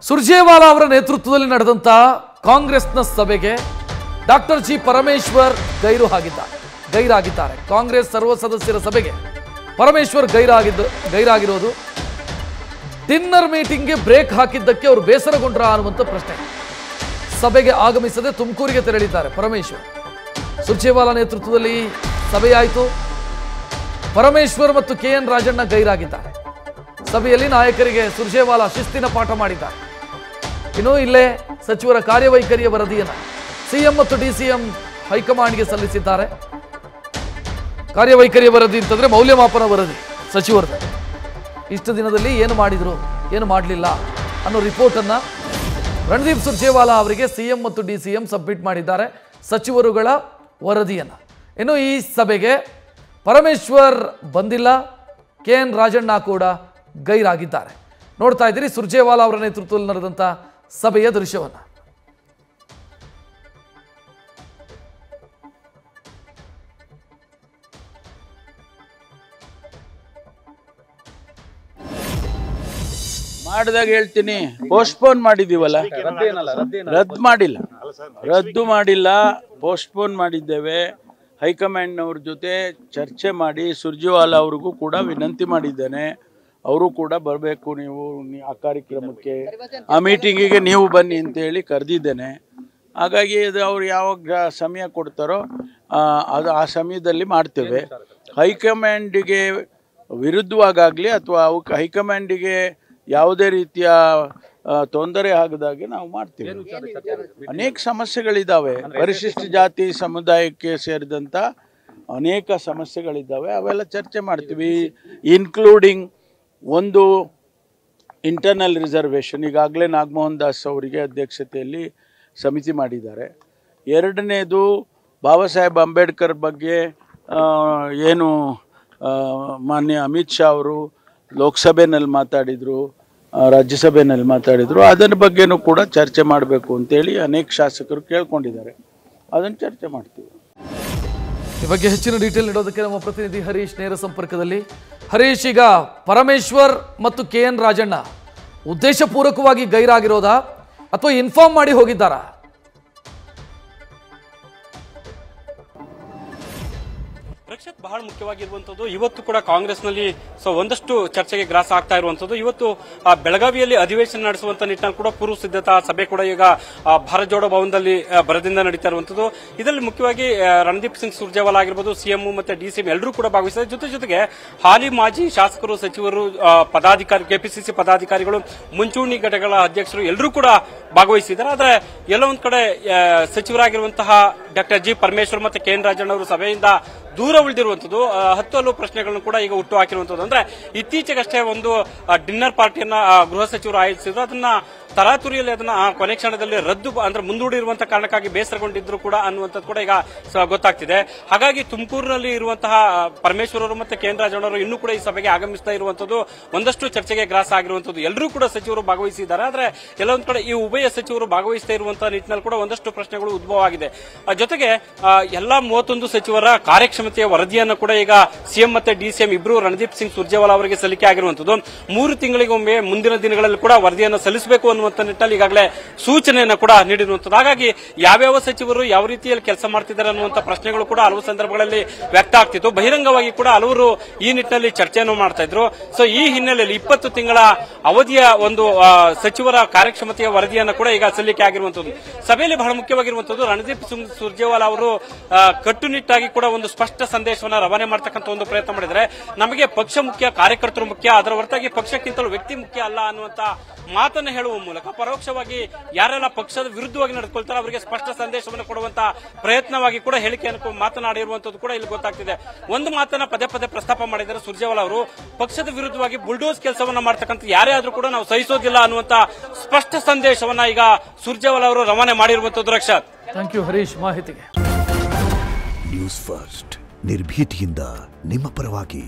ಸುರ್ಜೇವಾಲಾ ಅವರ ನೇತೃತ್ವದಲ್ಲಿ ನಡೆದಂತ ಕಾಂಗ್ರೆಸ್ನ ಸಭೆಗೆ ಡಾಕ್ಟರ್ ಜಿ ಪರಮೇಶ್ವರ್ ಗೈರಾಗಿದ್ದಾರೆ. ಕಾಂಗ್ರೆಸ್ ಸರ್ವ ಸದಸ್ಯರ ಸಭೆಗೆ ಪರಮೇಶ್ವರ್ ಗೈರಾಗಿರೋದು ಡಿನ್ನರ್ ಮೀಟಿಂಗ್ಗೆ ಬ್ರೇಕ್ ಹಾಕಿದ್ದಕ್ಕೆ ಅವರು ಬೇಸರಗೊಂಡ್ರ ಅನ್ನುವಂಥ ಪ್ರಶ್ನೆ. ಸಭೆಗೆ ಆಗಮಿಸದೆ ತುಮಕೂರಿಗೆ ತೆರಳಿದ್ದಾರೆ ಪರಮೇಶ್ವರ್. ಸುರ್ಜೇವಾಲಾ ನೇತೃತ್ವದಲ್ಲಿ ಸಭೆಯಾಯಿತು. ಪರಮೇಶ್ವರ್ ಮತ್ತು KN ರಾಜಣ್ಣ ಗೈರಾಗಿದ್ದಾರೆ. ಸಭೆಯಲ್ಲಿ ನಾಯಕರಿಗೆ ಸುರ್ಜೇವಾಲಾ ಶಿಸ್ತಿನ ಪಾಠ ಮಾಡಿದ್ದಾರೆ. ಇನ್ನು ಇಲ್ಲೇ ಸಚಿವರ ಕಾರ್ಯವೈಖರಿಯ ವರದಿಯನ್ನು CM ಮತ್ತು DCM ಹೈಕಮಾಂಡ್ಗೆ ಸಲ್ಲಿಸಿದ್ದಾರೆ. ಕಾರ್ಯವೈಖರಿಯ ವರದಿ ಅಂತಂದ್ರೆ ಮೌಲ್ಯಮಾಪನ ವರದಿ ಸಚಿವರು ಇಷ್ಟು ದಿನದಲ್ಲಿ ಏನು ಮಾಡಿದ್ರು, ಏನು ಮಾಡಲಿಲ್ಲ ಅನ್ನೋ ರಿಪೋರ್ಟನ್ನು ರಣದೀಪ್ ಸುರ್ಜೇವಾಲಾ ಅವರಿಗೆ CM ಮತ್ತು DCM ಸಬ್ಮಿಟ್ ಮಾಡಿದ್ದಾರೆ, ಸಚಿವರುಗಳ ವರದಿಯನ್ನು. ಇನ್ನು ಈ ಸಭೆಗೆ ಪರಮೇಶ್ವರ್ ಬಂದಿಲ್ಲ, KN ರಾಜಣ್ಣ ಕೂಡ ಗೈರಾಗಿದ್ದಾರೆ. ನೋಡ್ತಾ ಇದ್ದೀರಿ ಸುರ್ಜೇವಾಲಾ ಅವರ ನೇತೃತ್ವದಲ್ಲಿ ನಡೆದಂಥ ಸಭೆಯ ದೃಶ್ಯವನ್ನು. ಮಾಡಿದಾಗ ಹೇಳ್ತೀನಿ, ಪೋಸ್ಟ್ಪೋನ್ ಮಾಡಿದೀವಲ್ಲ, ರದ್ದು ಮಾಡಿಲ್ಲ, ಪೋಸ್ಟ್ಪೋನ್ ಮಾಡಿದ್ದೇವೆ. ಹೈಕಮಾಂಡ್ನವ್ರ ಜೊತೆ ಚರ್ಚೆ ಮಾಡಿ ಸುರ್ಜೇವಾಲಾ ಅವ್ರಿಗೂ ಕೂಡ ವಿನಂತಿ ಮಾಡಿದ್ದೇನೆ, ಅವರು ಕೂಡ ಬರಬೇಕು, ನೀವು ಆ ಕಾರ್ಯಕ್ರಮಕ್ಕೆ, ಆ ಮೀಟಿಂಗಿಗೆ ನೀವು ಬನ್ನಿ ಅಂತೇಳಿ ಕರೆದಿದ್ದೇನೆ. ಹಾಗಾಗಿ ಅದು ಅವ್ರು ಯಾವಾಗ ಸಮಯ ಕೊಡ್ತಾರೋ ಅದು ಆ ಸಮಯದಲ್ಲಿ ಮಾಡ್ತೇವೆ. ಹೈಕಮಾಂಡಿಗೆ ವಿರುದ್ಧವಾಗಲಿ ಅಥವಾ ಹೈಕಮಾಂಡಿಗೆ ಯಾವುದೇ ರೀತಿಯ ತೊಂದರೆ ಆಗದಾಗೆ ನಾವು ಮಾಡ್ತೀವಿ. ಅನೇಕ ಸಮಸ್ಯೆಗಳಿದ್ದಾವೆ, ಪರಿಶಿಷ್ಟ ಜಾತಿ ಸಮುದಾಯಕ್ಕೆ ಸೇರಿದಂಥ ಅನೇಕ ಸಮಸ್ಯೆಗಳಿದ್ದಾವೆ, ಅವೆಲ್ಲ ಚರ್ಚೆ ಮಾಡ್ತೀವಿ. ಇನ್ಕ್ಲೂಡಿಂಗ್ ಒಂದು ಇಂಟರ್ನಲ್ ರಿಸರ್ವೇಷನ್, ಈಗಾಗಲೇ ನಾಗಮೋಹನ್ ದಾಸ್ ಅವರಿಗೆ ಅಧ್ಯಕ್ಷತೆಯಲ್ಲಿ ಸಮಿತಿ ಮಾಡಿದ್ದಾರೆ. ಎರಡನೇದು ಬಾಬಾ ಸಾಹೇಬ್ ಅಂಬೇಡ್ಕರ್ ಬಗ್ಗೆ ಏನು ಮಾನ್ಯ ಅಮಿತ್ ಶಾ ಅವರು ಲೋಕಸಭೆಯಲ್ಲಿ ಮಾತಾಡಿದರು, ರಾಜ್ಯಸಭೆಯಲ್ಲಿ ಮಾತಾಡಿದರು, ಅದರ ಬಗ್ಗೆನೂ ಕೂಡ ಚರ್ಚೆ ಮಾಡಬೇಕು ಅಂತೇಳಿ ಅನೇಕ ಶಾಸಕರು ಕೇಳ್ಕೊಂಡಿದ್ದಾರೆ. ಅದನ್ನು ಚರ್ಚೆ ಮಾಡ್ತೀವಿ. ಈ ಬಗ್ಗೆ ಹೆಚ್ಚಿನ ಡೀಟೇಲ್ ನೀಡೋದಕ್ಕೆ ನಮ್ಮ ಪ್ರತಿನಿಧಿ ಹರೀಶ್ ನೇರ ಸಂಪರ್ಕದಲ್ಲಿ. ಹರೀಶ್, ಈಗ ಪರಮೇಶ್ವರ್ ಮತ್ತು KN ರಾಜಣ್ಣ ಉದ್ದೇಶಪೂರ್ವಕವಾಗಿ ಗೈರಾಗಿರೋದಾ ಅಥವಾ ಇನ್ಫಾರ್ಮ್ ಮಾಡಿ ಹೋಗಿದ್ದಾರಾ? ರಕ್ಷತ್, ಬಹಳ ಮುಖ್ಯವಾಗಿರುವಂತದ್ದು ಇವತ್ತು ಕೂಡ ಕಾಂಗ್ರೆಸ್ನಲ್ಲಿ ಒಂದಷ್ಟು ಚರ್ಚೆಗೆ ಗ್ರಾಸ ಆಗ್ತಾ ಇರುವಂತದ್ದು. ಇವತ್ತು ಬೆಳಗಾವಿಯಲ್ಲಿ ಅಧಿವೇಶನ ನಡೆಸುವಂತ ನಿಟ್ಟಿನಲ್ಲಿ ಕೂಡ ಪೂರ್ವ ಸಿದ್ಧತಾ ಸಭೆ ಕೂಡ ಈಗ ಭಾರತ್ ಜೋಡೋ ಭವನದಲ್ಲಿ ಬರದಿಂದ ನಡೀತಾ ಇರುವಂತದ್ದು. ಇದರಲ್ಲಿ ಮುಖ್ಯವಾಗಿ ರಣದೀಪ್ ಸಿಂಗ್ ಸುರ್ಜೇವಾಲಾ ಆಗಿರ್ಬೋದು, CM ಮತ್ತೆ DCM ಎಲ್ಲರೂ ಕೂಡ ಭಾಗವಹಿಸಿದ್ದಾರೆ. ಜೊತೆಗೆ ಹಾಲಿ ಮಾಜಿ ಶಾಸಕರು, ಸಚಿವರು, KPCC ಪದಾಧಿಕಾರಿಗಳು, ಮುಂಚೂಣಿ ಘಟಕಗಳ ಅಧ್ಯಕ್ಷರು ಎಲ್ಲರೂ ಕೂಡ ಭಾಗವಹಿಸಿದ್ದಾರೆ. ಆದ್ರೆ ಎಲ್ಲ ಒಂದ್ ಕಡೆ ಸಚಿವರಾಗಿರುವಂತಹ ಡಾಕ್ಟರ್ ಜಿ ಪರಮೇಶ್ವರ್ ಮತ್ತೆ KN ರಾಜಣ್ಣ ಅವರು ಸಭೆಯಿಂದ ದೂರ ಉಳಿದಿರುವಂತದ್ದು, ಹತ್ತು ಪ್ರಶ್ನೆಗಳನ್ನು ಕೂಡ ಈಗ ಹುಟ್ಟು ಹಾಕಿರುವಂತದ್ದು. ಅಂದ್ರೆ ಇತ್ತೀಚೆಗಷ್ಟೇ ಒಂದು ಡಿನ್ನರ್ ಪಾರ್ಟಿಯನ್ನ ಗೃಹ ಸಚಿವರು ಆಯೋಜಿಸಿದ್ರು, ಅದನ್ನ ತರಾತುರಿಯಲ್ಲಿ ಅದನ್ನ ಕೊನೆ ಕ್ಷಣದಲ್ಲಿ ರದ್ದು ಅಂದ್ರೆ ಮುಂದೂಡಿರುವಂತಹ ಕಾರಣಕ್ಕಾಗಿ ಬೇಸರಗೊಂಡಿದ್ರು ಕೂಡ ಅನ್ನುವಂಥದ್ದು ಕೂಡ ಈಗ ಗೊತ್ತಾಗ್ತಿದೆ. ಹಾಗಾಗಿ ತುಮಕೂರಿನಲ್ಲಿ ಇರುವಂತಹ ಪರಮೇಶ್ವರ್ ಅವರು ಮತ್ತೆ KN ರಾಜಣ್ಣ ಅವರು ಇನ್ನೂ ಕೂಡ ಈ ಸಭೆಗೆ ಆಗಮಿಸ್ತಾ ಇರುವಂತದ್ದು ಒಂದಷ್ಟು ಚರ್ಚೆಗೆ ಗ್ರಾಸ ಆಗಿರುವಂತದ್ದು. ಎಲ್ಲರೂ ಕೂಡ ಸಚಿವರು ಭಾಗವಹಿಸಿದ್ದಾರೆ. ಆದ್ರೆ ಎಲ್ಲೊಂದ್ ಕಡೆ ಈ ಉಭಯ ಸಚಿವರು ಭಾಗವಹಿಸ್ತಾ ಇರುವಂತಹ ನಿಟ್ಟಿನಲ್ಲಿ ಕೂಡ ಒಂದಷ್ಟು ಪ್ರಶ್ನೆಗಳು ಉದ್ಭವ ಆಗಿದೆ. ಜೊತೆಗೆ ಎಲ್ಲಾ 31 ಸಚಿವರ ಕಾರ್ಯಕ್ಷಮತೆಯ ವರದಿಯನ್ನು ಕೂಡ ಈಗ CM ಮತ್ತೆ DCM ಇಬ್ರು ರಣದೀಪ್ ಸಿಂಗ್ ಸುರ್ಜೇವಾಲಾ ಅವರಿಗೆ ಸಲ್ಲಿಕೆ ಆಗಿರುವಂತದ್ದು. 3 ತಿಂಗಳಿಗೊಮ್ಮೆ ಮುಂದಿನ ದಿನಗಳಲ್ಲಿ ಕೂಡ ವರದಿಯನ್ನು ಸಲ್ಲಿಸಬೇಕು ಅನ್ನುವಂತ ನಿಟ್ಟಿನಲ್ಲಿ ಈಗಾಗಲೇ ಸೂಚನೆಯನ್ನು ಕೂಡ ನೀಡಿರುವಂತದ್ದು. ಹಾಗಾಗಿ ಯಾವ್ಯಾವ ಸಚಿವರು ಯಾವ ರೀತಿಯಲ್ಲಿ ಕೆಲಸ ಮಾಡ್ತಿದ್ದಾರೆ ಅನ್ನುವಂತ ಪ್ರಶ್ನೆಗಳು ಕೂಡ ಹಲವು ಸಂದರ್ಭಗಳಲ್ಲಿ ವ್ಯಕ್ತ ಆಗ್ತಿತ್ತು. ಬಹಿರಂಗವಾಗಿ ಕೂಡ ಹಲವರು ಈ ನಿಟ್ಟಿನಲ್ಲಿ ಚರ್ಚೆಯನ್ನು ಮಾಡ್ತಾ ಇದ್ರು. ಈ ಹಿನ್ನೆಲೆಯಲ್ಲಿ 20 ತಿಂಗಳ ಅವಧಿಯ ಒಂದು ಸಚಿವರ ಕಾರ್ಯಕ್ಷಮತೆಯ ವರದಿಯನ್ನು ಕೂಡ ಈಗ ಸಲ್ಲಿಕೆ ಆಗಿರುವಂತದ್ದು. ಸಭೆಯಲ್ಲಿ ಬಹಳ ಮುಖ್ಯವಾಗಿರುವಂತದ್ದು ರಣದೀಪ್ ಸಿಂಗ್ ಸುರ್ಜೇವಾಲಾ ಅವರು ಕಟ್ಟುನಿಟ್ಟಾಗಿ ಕೂಡ ಒಂದು ಸ್ಪಷ್ಟ ಸಂದೇಶವನ್ನು ರವಾನೆ ಮಾಡತಕ್ಕಂಥ ಒಂದು ಪ್ರಯತ್ನ ಮಾಡಿದರೆ, ನಮಗೆ ಪಕ್ಷ ಮುಖ್ಯ, ಕಾರ್ಯಕರ್ತರು ಮುಖ್ಯ, ಅದರ ಹೊರತಾಗಿ ಪಕ್ಷಕ್ಕಿಂತಲೂ ವ್ಯಕ್ತಿ ಮುಖ್ಯ ಅಲ್ಲ ಅನ್ನುವಂತ ಮಾತನ್ನು ಹೇಳುವ ಮೂಲಕ ಪರೋಕ್ಷವಾಗಿ ಯಾರೆಲ್ಲ ಪಕ್ಷದ ವಿರುದ್ಧವಾಗಿ ನಡೆದುಕೊಳ್ತಾರೆ ಅವರಿಗೆ ಸ್ಪಷ್ಟ ಸಂದೇಶವನ್ನು ಕೊಡುವಂತ ಪ್ರಯತ್ನವಾಗಿ ಕೂಡ ಹೇಳಿಕೆಯನ್ನು ಮಾತನಾಡಿರುವಂತದ್ದು ಕೂಡ ಇಲ್ಲಿ ಗೊತ್ತಾಗ್ತಿದೆ. ಒಂದು ಮಾತನ್ನ ಪದೇ ಪದೇ ಪ್ರಸ್ತಾಪ ಮಾಡಿದ್ದಾರೆ ಸುರ್ಜೇವಾಲಾ ಅವರು, ಪಕ್ಷದ ವಿರುದ್ಧವಾಗಿ ಬುಲ್ಡೋಸ್ ಕೆಲಸವನ್ನ ಮಾಡ್ತಕ್ಕಂಥ ಯಾರೇ ಆದ್ರೂ ಕೂಡ ನಾವು ಸಹಿಸೋದಿಲ್ಲ ಅನ್ನುವಂತ ಸ್ಪಷ್ಟ ಸಂದೇಶವನ್ನ ಈಗ ಸುರ್ಜೇವಾಲಾ ಅವರು ರವಾನೆ ಮಾಡಿರುವಂತದ್ದು. ರಕ್ಷಾ, ಥ್ಯಾಂಕ್ ಯು ಹರೀಶ್ ಮಾಹಿತಿಗೆ. ನ್ಯೂಸ್ ಫಸ್ಟ್ ನಿರ್ಭೀತಿಯಿಂದ ನಿಮ್ಮ ಪರವಾಗಿ.